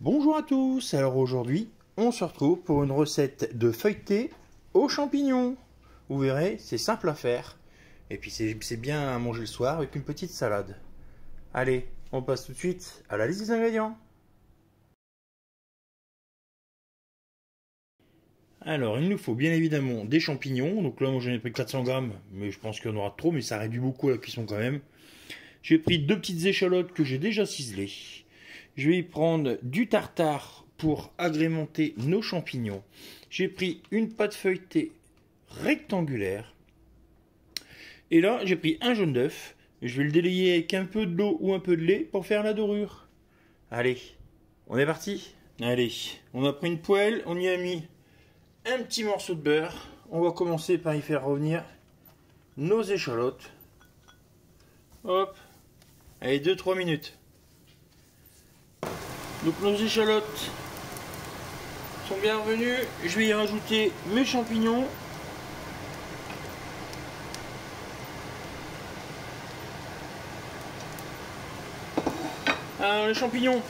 Bonjour à tous, alors aujourd'hui on se retrouve pour une recette de feuilleté aux champignons. Vous verrez, c'est simple à faire et puis c'est bien à manger le soir avec une petite salade. Allez, on passe tout de suite à la liste des ingrédients. Alors il nous faut bien évidemment des champignons, donc là moi j'en ai pris 400 grammes, mais je pense qu'il y en aura trop, mais ça réduit beaucoup à la cuisson quand même. J'ai pris deux petites échalotes que j'ai déjà ciselées. Je vais y prendre du tartare pour agrémenter nos champignons. J'ai pris une pâte feuilletée rectangulaire. Et là, j'ai pris un jaune d'œuf. Je vais le délayer avec un peu d'eau ou un peu de lait pour faire la dorure. Allez, on est parti. Allez, on a pris une poêle, on y a mis un petit morceau de beurre. On va commencer par y faire revenir nos échalotes. Hop, allez, 2-3 minutes. Donc nos échalotes sont bien revenues. Je vais y rajouter mes champignons. Alors les champignons,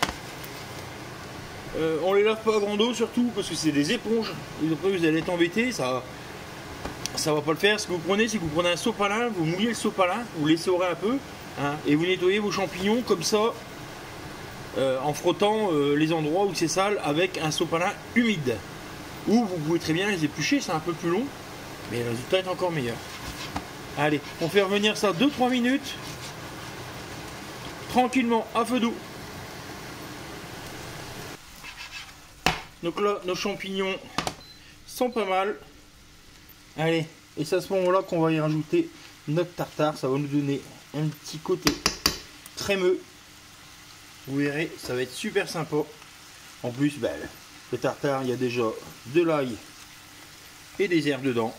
on les lave pas à grande eau surtout parce que c'est des éponges. Et après vous allez être embêtés, ça va pas le faire. Ce que vous prenez, c'est que vous prenez un sopalin, vous mouillez le sopalin, vous l'essorez un peu, hein, et vous nettoyez vos champignons comme ça. En frottant les endroits où c'est sale avec un sopalin humide. Ou vous pouvez très bien les éplucher, c'est un peu plus long, mais le résultat est encore meilleur. Allez, on fait revenir ça 2-3 minutes, tranquillement, à feu doux. Donc là, nos champignons sont pas mal. Allez, et c'est à ce moment-là qu'on va y rajouter notre tartare, ça va nous donner un petit côté crémeux. Vous verrez, ça va être super sympa. En plus, le tartare, il y a déjà de l'ail et des herbes dedans.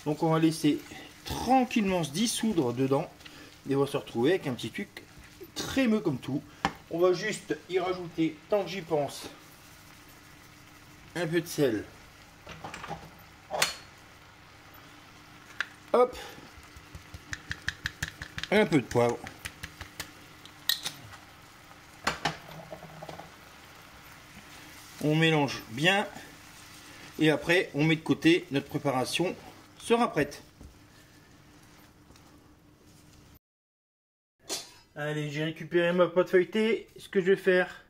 Donc on va laisser tranquillement se dissoudre dedans. Et on va se retrouver avec un petit truc crémeux comme tout. On va juste y rajouter, tant que j'y pense, un peu de sel. Hop. Un peu de poivre. On mélange bien et après on met de côté, notre préparation sera prête. Allez, j'ai récupéré ma pâte feuilletée. Ce que je vais faire,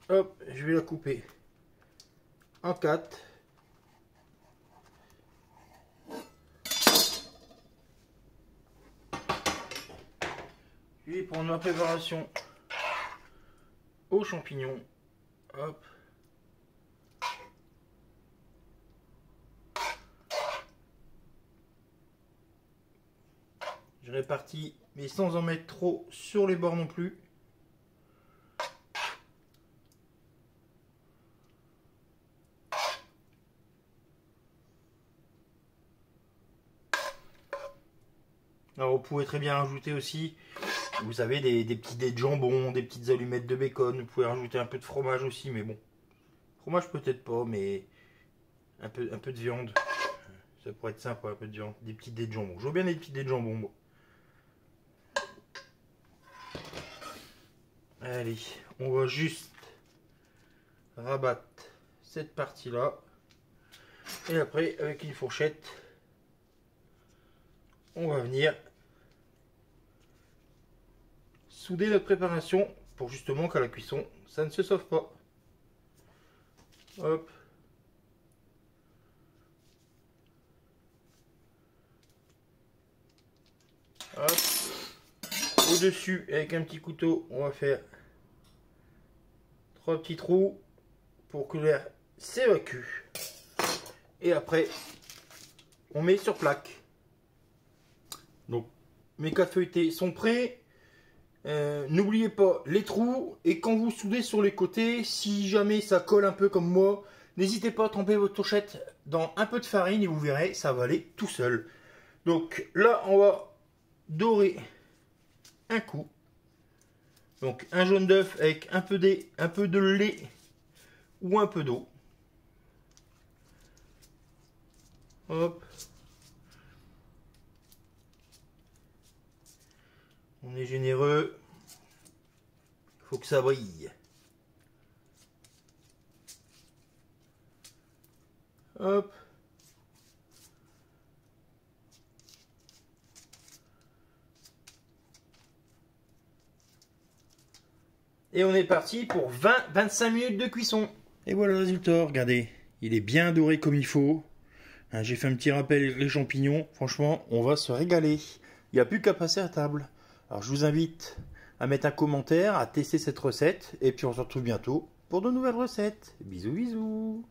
hop, je vais la couper en 4. Je vais prendre ma préparation aux champignons. Hop. Je répartis, mais sans en mettre trop sur les bords non plus. Alors vous pouvez très bien rajouter aussi, vous savez, des petits dés de jambon, des petites allumettes de bacon. Vous pouvez rajouter un peu de fromage aussi, mais bon. Fromage peut-être pas, mais un peu de viande. Ça pourrait être sympa, un peu de viande. Des petits dés de jambon. Je veux bien des petits dés de jambon, moi. Allez, on va juste rabattre cette partie-là. Et après, avec une fourchette, on va venir souder notre préparation pour justement qu'à la cuisson, ça ne se sauve pas. Hop. Hop. Au-dessus, avec un petit couteau, on va faire 3 petits trous pour que l'air s'évacue. Et après, on met sur plaque. Donc, mes 4 feuilletés sont prêts. N'oubliez pas les trous, et quand vous soudez sur les côtés, si jamais ça colle un peu comme moi, n'hésitez pas à tremper votre fourchette dans un peu de farine et vous verrez, ça va aller tout seul. Donc là, on va dorer un coup. Donc un jaune d'œuf avec un peu de lait ou un peu d'eau. Hop. On est généreux. faut que ça brille. Hop. Et on est parti pour 20-25 minutes de cuisson. Et voilà le résultat, regardez. Il est bien doré comme il faut. Hein, j'ai fait un petit rappel avec les champignons. Franchement, on va se régaler. Il n'y a plus qu'à passer à table. Alors je vous invite à mettre un commentaire, à tester cette recette. Et puis on se retrouve bientôt pour de nouvelles recettes. Bisous bisous.